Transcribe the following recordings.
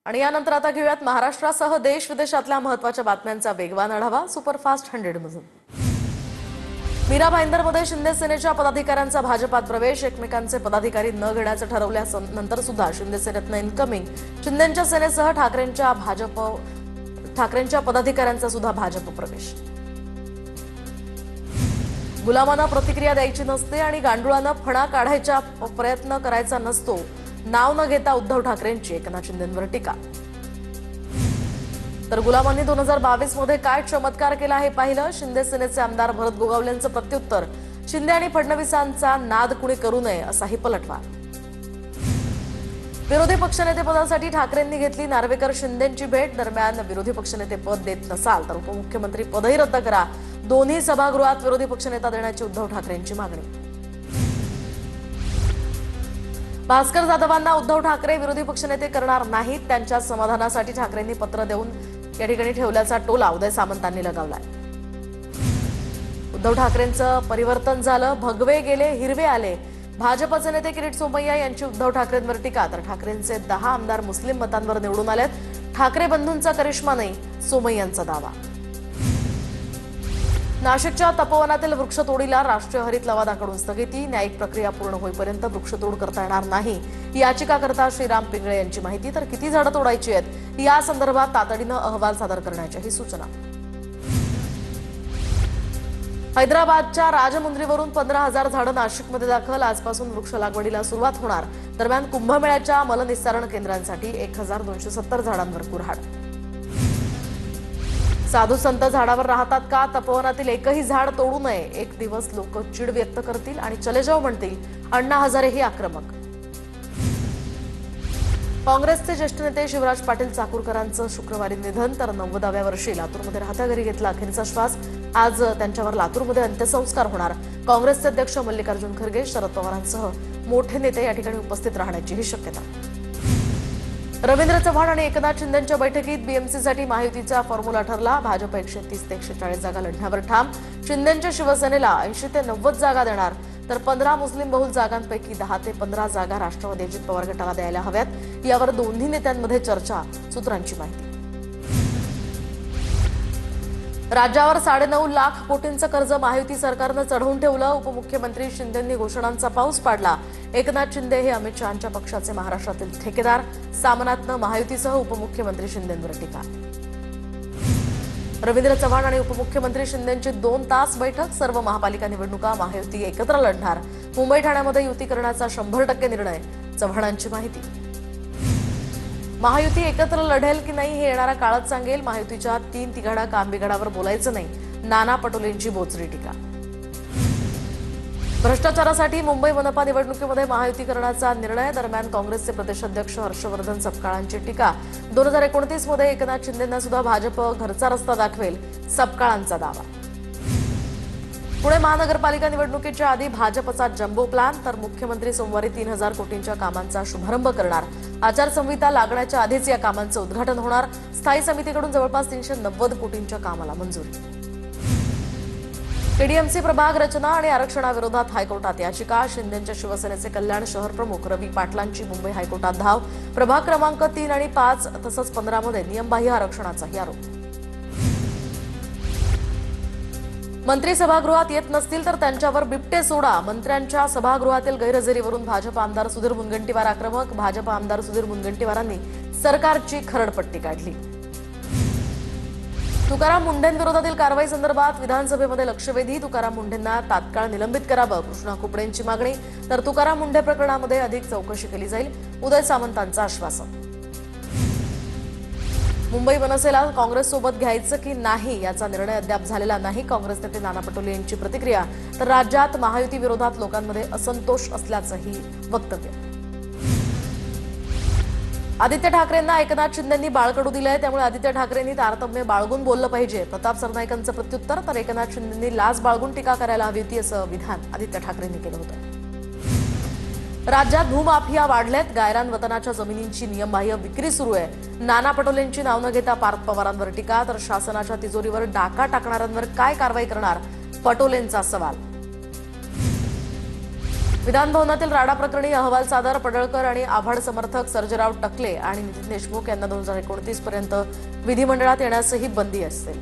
आणि यानंतर आता घेऊयात महाराष्ट्रासह देश विदेशातल्या महत्त्वाच्या बातम्यांचा वेगवान आढावा सुपरफास्ट 100 मधून। मीरा भाईंदरमध्ये शिंदे सेनेच्या पदाधिकाऱ्यांचा भाजपात प्रवेश। एकमेकांचे पदाधिकारी न घेण्याचं ठरवल्यानंतर सुद्धा शिंदे सेनेतनं इनकमिंग। शिंदेंच्या सेनेसह ठाकरेंच्या पदाधिकाऱ्यांचा सुद्धा भाजप प्रवेश। गुलामांना प्रतिक्रिया द्यायची नसते आणि गांडुळानं फणा काढायचा प्रयत्न करायचा नसतो। नाव न घेता उद्धव ठाकरेंची एकनाथ शिंदेंवर टीका। तर गुलामांनी 2022 मध्ये काय चमत्कार केला हे पाहिलं। शिंदे सेनेचे आमदार भरत गोगावलेंचं प्रत्युत्तर। शिंदे आणि फडणवीसांचा नाद कुणी करू नये असाही पलटवार। विरोधी पक्षनेतेपदासाठी ठाकरेंनी घेतली नार्वेकर शिंदेंची भेट। दरम्यान विरोधी पक्षनेते पद देत नसाल तर उपमुख्यमंत्री पदही रद्द करा। दोन्ही सभागृहात विरोधी पक्षनेता देण्याची उद्धव ठाकरेंची मागणी। भास्कर जाधवांना उद्धव ठाकरे विरोधी पक्षनेते करणार नाहीत। त्यांच्या समाधानासाठी ठाकरेंनी पत्र देऊन या ठिकाणी ठेवल्याचा टोला उदय सामंतांनी लगावलाय। उद्धव ठाकरेंचं परिवर्तन झालं, भगवे गेले हिरवे आले। भाजपचे नेते किरीट सोमय्या यांची उद्धव ठाकरेंवर टीका। तर ठाकरेंचे 10 आमदार मुस्लिम मतांवर निवडून आलेत। ठाकरे बंधूंचा करिश्मा नाही, सोमय्यांचा दावा। नाशिकच्या तपोवनातील वृक्षतोडीला राष्ट्रीय हरित लवादाकडून स्थगिती। न्यायिक प्रक्रिया पूर्ण होईपर्यंत वृक्षतोड करता येणार नाही, याचिकाकर्ता श्रीराम पिंगळे यांची माहिती। तर किती झाडं तोडायची आहेत या संदर्भात तातडीनं अहवाल सादर करण्याची सूचना। हैदराबादच्या राजमुंद्रीवरून 15,000 झाडं नाशिकमध्ये दाखल। आजपासून वृक्ष लागवडीला सुरुवात होणार। दरम्यान कुंभमेळ्याच्या मलनिस्सारण केंद्रांसाठी 1270 झाडांवर कुऱ्हाड। साधू संत झाडावर राहतात का? तपोवनातील एकही झाड तोडू नये। एक दिवस लोक चिड व्यक्त करतील आणि चले जाऊ म्हणतील। अण्णा हजारेही आक्रमक। काँग्रेसचे ज्येष्ठ नेते शिवराज पाटील चाकूरकरांचं शुक्रवारी निधन। तर 90व्या वर्षी लातूरमध्ये राहत्या घरी घेतला अखेरचा श्वास। आज त्यांच्यावर लातूरमध्ये अंत्यसंस्कार होणार। काँग्रेसचे अध्यक्ष मल्लिकार्जुन खरगे, शरद पवारांसह मोठे नेते या ठिकाणी उपस्थित राहण्याचीही शक्यता। रवींद्र चव्हाण आणि एकनाथ शिंदेंच्या बैठकीत बीएमसीसाठी महायुतीचा फॉर्म्युला ठरला। भाजप 130 ते 140 जागा लढण्यावर ठाम। शिंदेंच्या शिवसेनेला 80 ते 90 जागा देणार। तर 15 मुस्लिम बहुल जागांपैकी 10 ते 15 जागा राष्ट्रवादी अजित पवार गटाला द्यायला हव्यात। यावर दोन्ही नेत्यांमध्ये चर्चा, सूत्रांची माहिती। राज्यावर 9.5 लाख कोटींचं कर्ज महायुती सरकारनं चढवून ठेवलं। उपमुख्यमंत्री शिंदेंनी घोषणांचा पाऊस पाडला। एकनाथ शिंदे हे अमित शहांच्या पक्षाचे महाराष्ट्रातील ठेकेदार। सामनातनं महायुतीसह उपमुख्यमंत्री शिंदेंवर टीका। रवींद्र चव्हाण आणि उपमुख्यमंत्री शिंदेंची 2 तास बैठक। सर्व महापालिका निवडणुका महायुती एकत्र लढणार। मुंबई ठाण्यामध्ये युती करण्याचा 100% निर्णय, चव्हाणांची माहिती। महायुती एकत्र लढेल की नाही हे येणारा काळच सांगेल। महायुतीच्या 3 तिघाडा कामबिघाडावर बोलायचं नाही, नाना पटोलेंची बोचरी टीका। भ्रष्टाचारासाठी मुंबई मनपा निवडणुकीमध्ये महायुती करण्याचा निर्णय। दरम्यान काँग्रेसचे प्रदेशाध्यक्ष हर्षवर्धन सपकाळांची टीका। 2029 मध्ये एकनाथ शिंदेंना सुद्धा भाजप घरचा रस्ता दाखवेल, सपकाळांचा दावा। पुणे महानगरपालिका निवडणुकीच्या आधी भाजपचा जम्बो प्लॅन। तर मुख्यमंत्री सोमवारी 3000 कोटींच्या कामांचा शुभारंभ करणार। आचारसंहिता लागण्याच्या आधीच या कामांचं उद्घाटन होणार। स्थायी समितीकडून जवळपास 390 कोटींच्या कामाला मंजुरी। केडीएमसी प्रभाग रचना आणि आरक्षणाविरोधात हायकोर्टात याचिका। शिंदेंच्या शिवसेनेचे कल्याण शहर प्रमुख रवी पाटलांची मुंबई हायकोर्टात धाव। प्रभाग क्रमांक 3 आणि 5 तसंच 15 मध्ये नियमबाह्य आरक्षणाचाही आरोप। मंत्री सभागृहात येत नसतील तर त्यांच्यावर बिबटे सोडा। मंत्र्यांच्या सभागृहातील गैरहजेरीवरून भाजप आमदार सुधीर मुनगंटीवार आक्रमक। भाजप आमदार सुधीर मुनगंटीवारांनी सरकारची खरडपट्टी काढली। तुकाराम मुंढेंविरोधातील कारवाई संदर्भात विधानसभेमध्ये लक्षवेधी। तुकाराम मुंढेंना तात्काळ निलंबित करावं, कृष्णा कुपडेंची मागणी। तर तुकाराम मुंढे प्रकरणामध्ये अधिक चौकशी केली जाईल, उदय सामंतांचं आश्वासन। मुंबई मनसेला काँग्रेससोबत घ्यायचं की नाही याचा निर्णय अद्याप झालेला नाही, काँग्रेस नेते नाना पटोले यांची प्रतिक्रिया। तर राज्यात महायुती विरोधात लोकांमध्ये असंतोष असल्याचंही वक्तव्य। आदित्य ठाकरेंना एकनाथ शिंदेंनी बाळकडू दिलंय, त्यामुळे आदित्य ठाकरेंनी तारतम्य बाळगून बोललं पाहिजे, प्रताप सरनाईकांचं प्रत्युत्तर। तर एकनाथ शिंदेंनी लाज बाळगून टीका करायला हवी होती असं विधान आदित्य ठाकरेंनी केलं होतं। राज्यात भूमाफिया वाढलेत। गायरान वतनाच्या जमिनींची नियमबाह्य विक्री सुरू आहे। नाना पटोलेंची नाव न घेता पार्थ पवारांवर टीका। तर शासनाच्या तिजोरीवर डाका टाकणाऱ्यांवर काय कारवाई करणार, पटोलेंचा सवाल। विधान भवनातील राडा प्रकरणी अहवाल सादर. पडळकर आणि आव्हाड समर्थक सर्जेराव टकले आणि नितीन देशमुख यांना 2029 पर्यंत विधिमंडळात येण्यासही बंदी असेल.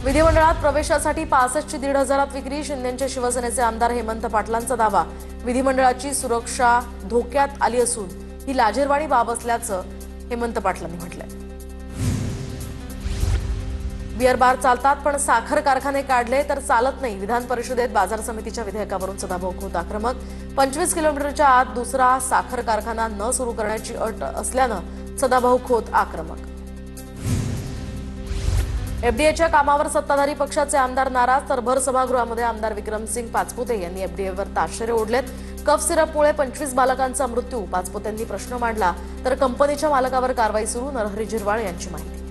विधिमंडळात प्रवेशासाठी 65ची 1,500त विक्री. शिंदेचे शिवसेनेचे आमदार हेमंत पाटलांचा दावा. विधिमंडळाची सुरक्षा धोक्यात आली असून ही लाजिरवाणी बाब असल्याचं हेमंत पाटलांनी म्हटलंय. बिअर बार चालतात पण साखर कारखाने काढले तर चालत नाही. विधान परिषदेत बाजार समितीच्या विधेयकावरून सदाभाऊ खोत आक्रमक. 25 किलोमीटरच्या आत दुसरा साखर कारखाना न सुरू करण्याची अट असल्यानं सदाभाऊ खोत आक्रमक. एफडीएच्या कामावर सत्ताधारी पक्षाचे आमदार नाराज. तर भर सभागृहामध्ये आमदार विक्रमसिंग पाचपुते यांनी एफडीएवर ताशेरे ओढलेत. कफ सिरपमुळे 25 बालकांचा मृत्यू. पाचपुतेंनी प्रश्न मांडला तर कंपनीच्या मालकावर कारवाई सुरू. नरहरी झिरवाळ यांची माहिती.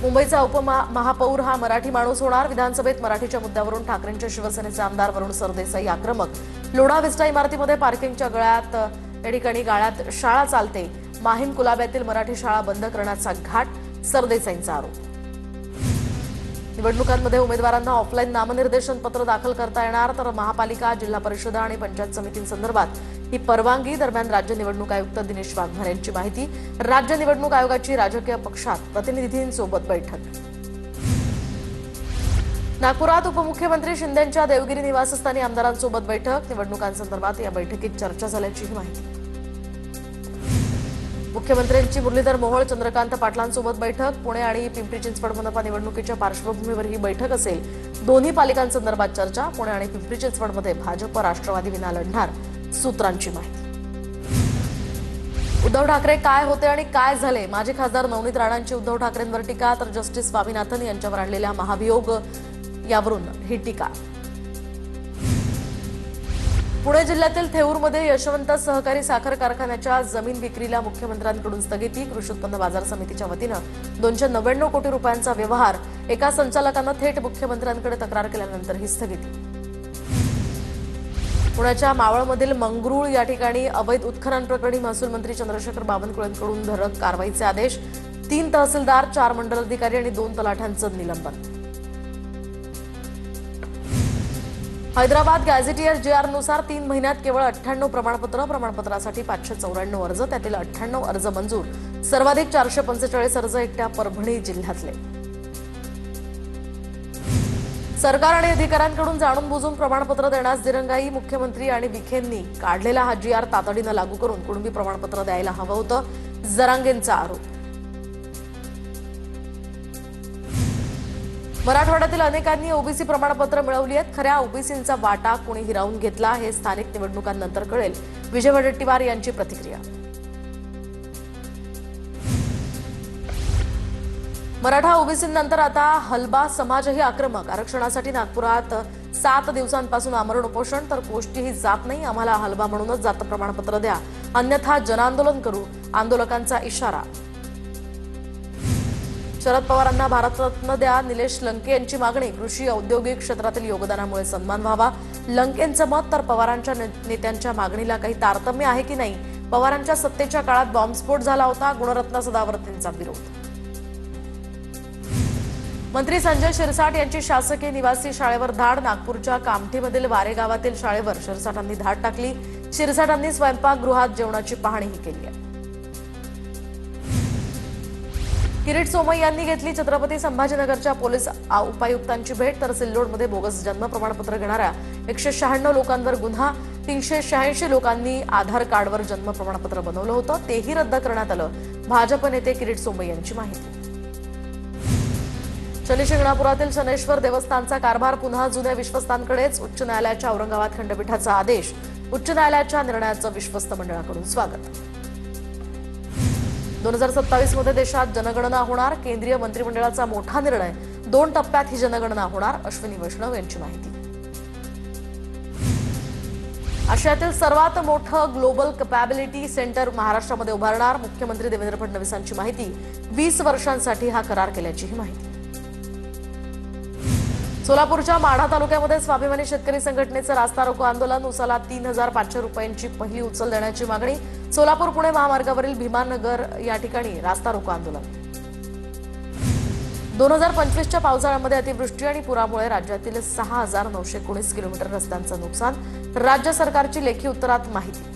मुंबईचा उपमहापौर हा मराठी माणूस होणार. विधानसभेत मराठीच्या मुद्द्यावरून ठाकरेंच्या शिवसेनेचे आमदार वरुण सरदेसाई आक्रमक. लोढा विस्टा इमारतीमध्ये पार्किंगच्या गळ्यात या ठिकाणी गाळ्यात शाळा चालते. माहीम कुलाब्यातील मराठी शाळा बंद करण्याचा घाट. सरदेसाईंचा आरोप. निवडणुकांमध्ये उमेदवारांना ऑफलाईन नामनिर्देशन पत्र दाखल करता येणार. तर महापालिका, जिल्हा परिषद आणि पंचायत समितींसंदर्भात ही परवानगी. दरम्यान राज्य निवडणूक आयुक्त दिनेश वाघमारे यांची माहिती. राज्य निवडणूक आयोगाची राजकीय पक्षात प्रतिनिधींसोबत बैठक. नागपुरात उपमुख्यमंत्री शिंदेंच्या देवगिरी निवासस्थानी आमदारांसोबत बैठक. निवडणुकांसंदर्भात या बैठकीत चर्चा झाल्याचीही माहिती. मुख्यमंत्र्यांची मुरलीधर मोहोळ, चंद्रकांत पाटलांसोबत बैठक. पुणे आणि पिंपरी चिंचवड मनपा निवडणुकीच्या पार्श्वभूमीवर ही बैठक असेल. दोन्ही पालिकांसंदर्भात चर्चा. पुणे आणि पिंपरी चिंचवडमध्ये भाजप राष्ट्रवादी विना लढणार. सूत्रांची माहिती. उद्धव ठाकरे काय होते आणि काय झाले? माजी खासदार नवनीत राणांची उद्धव ठाकरेंवर टीका. तर जस्टिस स्वामीनाथन यांच्यावर आणलेल्या महाभियोग यावरून ही टीका. पुणे जिल्ह्यातील थेऊरमध्ये यशवंत सहकारी साखर कारखान्याच्या जमीन विक्रीला मुख्यमंत्र्यांकडून स्थगिती. कृषी उत्पन्न बाजार समितीच्या वतीनं 299 कोटी रुपयांचा व्यवहार. एका संचालकानं थेट मुख्यमंत्र्यांकडे तक्रार केल्यानंतर ही स्थगिती. पुण्याच्या मावळमधील मंगरूळ या ठिकाणी अवैध उत्खनन प्रकरणी महसूल मंत्री चंद्रशेखर बावनकुळेंकडून धडक कारवाईचे आदेश. 3 तहसीलदार, 4 मंडल अधिकारी आणि 2 तलाठ्यांचं निलंबन. हैदराबाद गॅझेटियर JR नुसार 3 महिन्यात केवळ 98 प्रमाणपत्रासाठी 594 अर्ज. त्यातील 98 अर्ज मंजूर. सर्वाधिक 445 अर्ज एकट्या परभणी जिल्ह्यातले. सरकार आणि अधिकाऱ्यांकडून जाणून बुजून प्रमाणपत्र देण्यास दिरंगाई. मुख्यमंत्री आणि विखेंनी काढलेला हा GR तातडीनं लागू करून कुणबी प्रमाणपत्र द्यायला हवं होतं. जरांगेंचा आरोप. मराठवाड्यातील अनेकांनी ओबीसी प्रमाणपत्र मिळवली आहेत. खऱ्या ओबीसींचा वाटा कोणी हिरावून घेतला हे स्थानिक निवडणुकांनंतर कळेल. विजय वडेट्टीवार यांची प्रतिक्रिया. मराठा ओबीसींनंतर आता हलबा समाजही आक्रमक. आरक्षणासाठी नागपुरात 7 दिवसांपासून आमरण उपोषण. तर गोष्टीही जात नाही. आम्हाला हलबा म्हणूनच जात प्रमाणपत्र द्या, अन्यथा जनआंदोलन करू. आंदोलकांचा इशारा. शरद पवारांना भारतरत्न द्या. निलेश लंके यांची मागणी. कृषी औद्योगिक क्षेत्रातील योगदानामुळे सन्मान व्हावा. लंकेंचं मत. तर पवारांच्या नेत्यांच्या मागणीला काही तारतम्य आहे की नाही? पवारांच्या सत्तेच्या काळात बॉम्बस्फोट झाला होता. गुणरत्न सदावर्तेंचा विरोध. मंत्री संजय शिरसाट यांची शासकीय निवासी शाळेवर धाड. नागपूरच्या कामठीमधील वारे गावातील शाळेवर शिरसाटांनी धाड टाकली. शिरसाटांनी स्वयंपाकगृहात जेवणाची पाहणीही केली आहे. किरीट सोमय्या यांनी घेतली छत्रपती संभाजीनगरच्या पोलीस उपायुक्तांची भेट. तर सिल्लोडमध्ये बोगस जन्म प्रमाणपत्र घेणाऱ्या 196 लोकांवर गुन्हा. 386 लोकांनी आधार कार्डवर जन्म प्रमाणपत्र बनवलं होतं, तेही रद्द करण्यात आलं. भाजप नेते किरीट सोमय्या यांची माहिती. शनी शिंगणापुरातील शनेश्वर देवस्थानचा कारभार पुन्हा जुन्या विश्वस्तांकडेच. उच्च न्यायालयाच्या औरंगाबाद खंडपीठाचा आदेश. उच्च न्यायालयाच्या निर्णयाचं विश्वस्त मंडळाकडून स्वागत. 2027 मध्ये देशात जनगणना होणार. केंद्रीय मंत्रिमंडळाचा मोठा निर्णय. 2 टप्प्यात ही जनगणना होणार. अश्विनी वैष्णव यांची माहिती. आशियातील सर्वात मोठं ग्लोबल कॅपॅबिलिटी सेंटर महाराष्ट्रामध्ये उभारणार. मुख्यमंत्री देवेंद्र फडणवीसांची माहिती. 20 वर्षांसाठी हा करार केल्याचीही माहिती. सोलापूरच्या माढा तालुक्यामध्ये स्वाभिमानी शेतकरी संघटनेचं रास्ता रोको आंदोलन. उसाला 3,500 रुपयांची पहिली उचल देण्याची मागणी. सोलापूर पुणे महामार्गावरील भीमानगर या ठिकाणी रास्ता रोको आंदोलन. 2025च्या पावसाळ्यामध्ये अतिवृष्टी आणि पुरामुळे राज्यातील 6,919 किलोमीटर रस्त्यांचं नुकसान. राज्य सरकारची लेखी उत्तरात माहिती.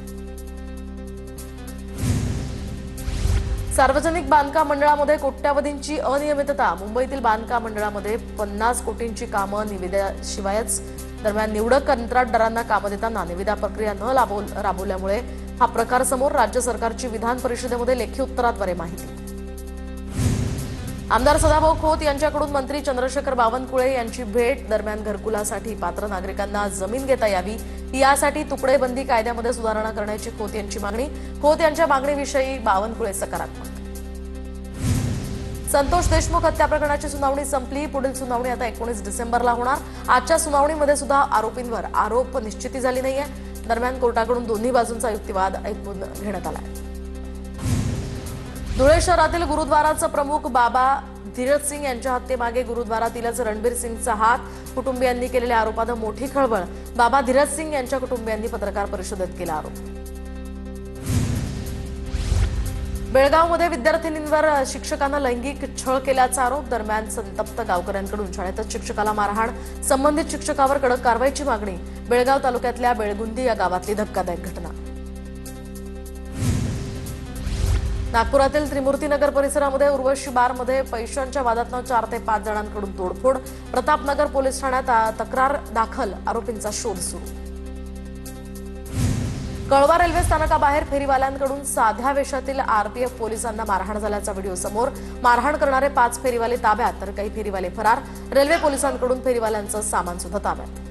सार्वजनिक बांधकाम मंडळामध्ये कोट्यावधींची अनियमितता. मुंबईतील बांधकाम मंडळामध्ये 50 कोटींची कामं निविदेशिवायच. दरम्यान निवडक कंत्राटदारांना कामं देताना निविदा प्रक्रिया न राबवल्यामुळे हा प्रकार समोर. राज्य सरकारची विधान परिषदेमध्ये लेखी उत्तराद्वारे माहिती. आमदार सदाभाऊ खोत यांच्याकडून मंत्री चंद्रशेखर बावनकुळे यांची भेट. दरम्यान घरकुलासाठी पात्र नागरिकांना जमीन घेता यावी यासाठी तुकडेबंदी कायद्यामध्ये सुधारणा करण्याची खोत यांची मागणी. खोत यांच्या मागणीविषयी बावनकुळे सकारात्मक. संतोष देशमुख हत्या प्रकरणाची सुनावणी संपली. पुढील सुनावणी आता 19 डिसेंबरला होणार. आजच्या सुनावणीमध्ये सुद्धा आरोपींवर आरोप निश्चिती झाली नाहीये. दरम्यान कोर्टाकडून दोन्ही बाजूंचा युक्तिवाद ऐकून घेण्यात आला. धुळे शहरातील गुरुद्वाराचा प्रमुख बाबा धीरज सिंग यांच्या हत्येमागे गुरुद्वारातीलच रणबीर सिंगचा हात. कुटुंबियांनी केलेल्या आरोपानं मोठी खळबळ. बाबा धीरज सिंग यांच्या कुटुंबियांनी पत्रकार परिषदेत केला आरोप. बेळगावमध्ये विद्यार्थिनींवर शिक्षकांना लैंगिक छळ केल्याचा आरोप. दरम्यान संतप्त गावकऱ्यांकडून शाळेतच शिक्षकाला मारहाण. संबंधित शिक्षकावर कडक कारवाईची मागणी. बेळगाव तालुक्यातल्या बेळगुंदी या गावातली धक्कादायक घटना. नागपुरातील त्रिमूर्तीनगर परिसरामध्ये उर्वशी बारमध्ये पैशांच्या वादातनं 4 ते 5 जणांकडून तोडफोड. प्रतापनगर पोलीस ठाण्यात तक्रार दाखल. आरोपींचा शोध सुरू. कळवा रेल्वे स्थानकाबाहेर फेरीवाल्यांकडून साध्या वेशातील आरपीएफ पोलिसांना मारहाण झाल्याचा व्हिडिओ समोर. मारहाण करणारे 5 फेरीवाले ताब्यात तर काही फेरीवाले फरार. रेल्वे पोलिसांकडून फेरीवाल्यांचं सामान सुद्धा ताब्यात.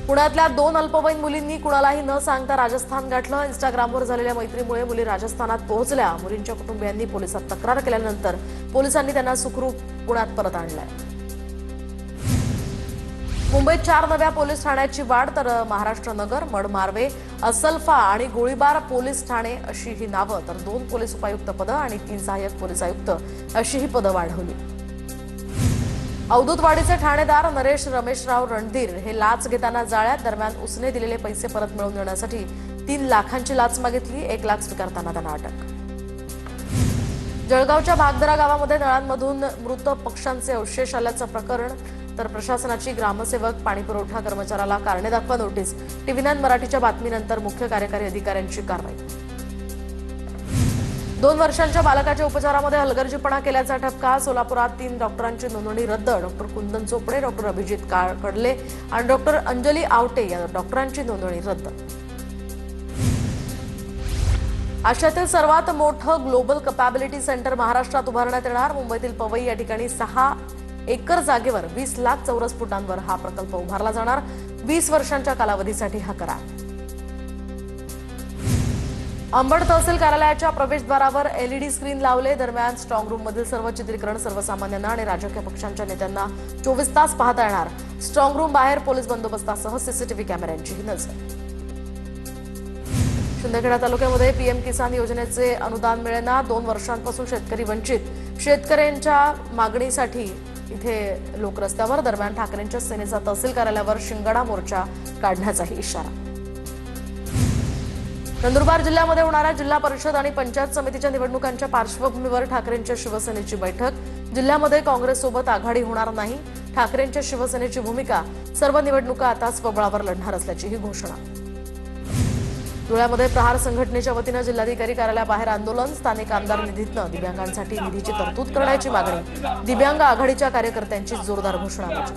पुण्यातल्या 2 अल्पवयीन मुलींनी कुणालाही न सांगता राजस्थान गाठलं. इंस्टाग्रामवर झालेल्या मैत्रीमुळे मुली राजस्थानात पोहोचल्या. मुलींच्या कुटुंबियांनी पोलिसात तक्रार केल्यानंतर पोलिसांनी त्यांना सुखरूप पुण्यात परत आणलंय. मुंबईत 4 नव्या पोलीस ठाण्याची वाढ. तर महाराष्ट्र नगर, मडमार्वे, असलफा आणि गोळीबार पोलीस ठाणे अशी ही नावं. तर 2 पोलीस उपायुक्त पदं आणि 3 सहाय्यक पोलीस आयुक्त अशी ही पदं वाढवली. अवधूतवाडीचे ठाणेदार नरेश रमेशराव रणधीर हे लाच घेताना जाळ्यात. दरम्यान उसने दिलेले पैसे परत मिळवून देण्यासाठी 3 लाखांची लाच मागितली. 1 लाख स्वीकारताना त्यांना अटक. जळगावच्या भागदरा गावामध्ये नळांमधून मृत पक्ष्यांचे अवशेष आल्याचं प्रकरण. तर प्रशासनाची ग्रामसेवक पाणीपुरवठा कर्मचाऱ्याला कारणे दाखवा नोटीस. TV9 मराठीच्या बातमीनंतर मुख्य कार्यकारी अधिकाऱ्यांची कारवाई. 2 वर्षांच्या बालकाच्या उपचारामध्ये हलगर्जीपणा केल्याचा ठपका. सोलापुरात 3 डॉक्टरांची नोंदणी रद्द. डॉक्टर कुंदन चोपडे, डॉक्टर अभिजित कडले आणि डॉक्टर अंजली आवटे या डॉक्टरांची नोंदणी रद्द. आशियातील सर्वात मोठं ग्लोबल कॅपॅबिलिटी सेंटर महाराष्ट्रात उभारण्यात येणार. मुंबईतील पवई या ठिकाणी 6 एकर जागेवर 20 लाख चौरस फुटांवर हा प्रकल्प उभारला जाणार. 20 वर्षांच्या कालावधीसाठी हा करार. अंबड तहसील कार्यालयाच्या प्रवेशद्वारावर LED स्क्रीन लावले. दरम्यान स्ट्रॉंग रूम मधील सर्व चित्रीकरण सर्वसामान्यांना आणि राजकीय पक्षांच्या नेत्यांना 24 तास पाहता येणार. स्ट्रॉंग रूम बाहेर पोलीस बंदोबस्तासह CCTV कॅमेऱ्यांचीही नजर. शिंदखेडा तालुक्यामध्ये PM किसान योजनेचे अनुदान मिळेना. 2 वर्षांपासून शेतकरी वंचित. शेतकऱ्यांच्या मागणीसाठी इथे लोक रस्त्यावर. दरम्यान ठाकरेंच्या सेनेचा तहसील कार्यालयावर शिंगाडा मोर्चा काढण्याचाही इशारा. नंदुरबार जिल्ह्यामध्ये होणाऱ्या जिल्हा परिषद आणि पंचायत समितीच्या निवडणुकांच्या पार्श्वभूमीवर ठाकरेंच्या शिवसेनेची बैठक. जिल्ह्यामध्ये काँग्रेससोबत आघाडी होणार नाही. ठाकरेंच्या शिवसेनेची भूमिका. सर्व निवडणुका आता स्वबळावर लढणार असल्याची ही घोषणा. धुळ्यामध्ये प्रहार संघटनेच्या वतीनं जिल्हाधिकारी कार्यालयाबाहेर आंदोलन. स्थानिक आमदार निधीतनं दिव्यांगांसाठी निधीची तरतूद करण्याची मागणी. दिव्यांग आघाडीच्या कार्यकर्त्यांची जोरदार घोषणाबाजी.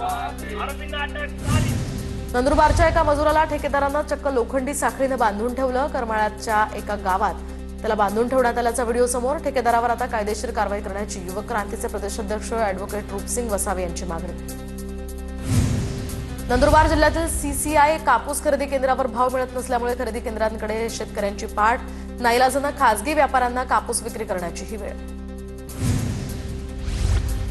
नंदुरबारच्या एका मजुराला ठेकेदारानं चक्क लोखंडी साखळीनं बांधून ठेवलं. करमाळ्याच्या एका गावात त्याला बांधून ठेवण्यात आल्याचा व्हिडिओ समोर. ठेकेदारावर आता कायदेशीर कारवाई करण्याची युवक क्रांतीचे प्रदेशाध्यक्ष अॅडव्होकेट रूपसिंग वसावे यांची मागणी. नंदुरबार जिल्ह्यातील CCI कापूस खरेदी केंद्रावर भाव मिळत नसल्यामुळे खरेदी केंद्रांकडे शेतकऱ्यांची पाठ. नाईलाजानं खासगी व्यापाऱ्यांना कापूस विक्री करण्याची ही वेळ.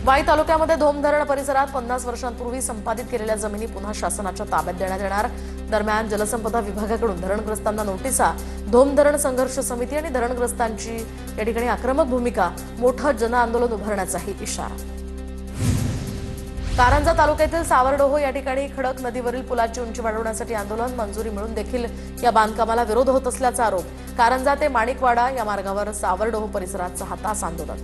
वाई तालुक्यामध्ये धोम धरण परिसरात 50 वर्षांपूर्वी संपादित केलेल्या जमिनी पुन्हा शासनाच्या ताब्यात देण्यात येणार. दरम्यान जलसंपदा विभागाकडून धरणग्रस्तांना नोटिसा. धोम धरण संघर्ष समिती आणि धरणग्रस्तांची या ठिकाणी आक्रमक भूमिका. मोठं जनआंदोलन उभारण्याचाही इशारा. कारंजा तालुक्यातील सावर्डोह या ठिकाणी खडक नदीवरील पुलाची उंची वाढवण्यासाठी आंदोलन, मंजुरी मिळून देखील या बांधकामाला विरोध होत असल्याचा आरोप. कारंजा ते माणिकवाडा या मार्गावर सावर्डोह परिसरात 6 तास आंदोलन.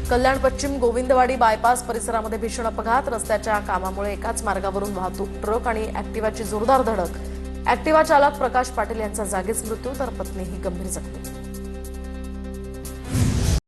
कल्याण पश्चिम गोविंदवाडी बायपास परिसरामध्ये भीषण अपघात. रस्त्याच्या कामामुळे एकाच मार्गावरून वाहतूक ट्रक आणि ऍक्टिव्हाची जोरदार धडक. ऍक्टिव्हा चालक प्रकाश पाटील यांचा जागीच मृत्यू तर पत्नीही गंभीर जखमी.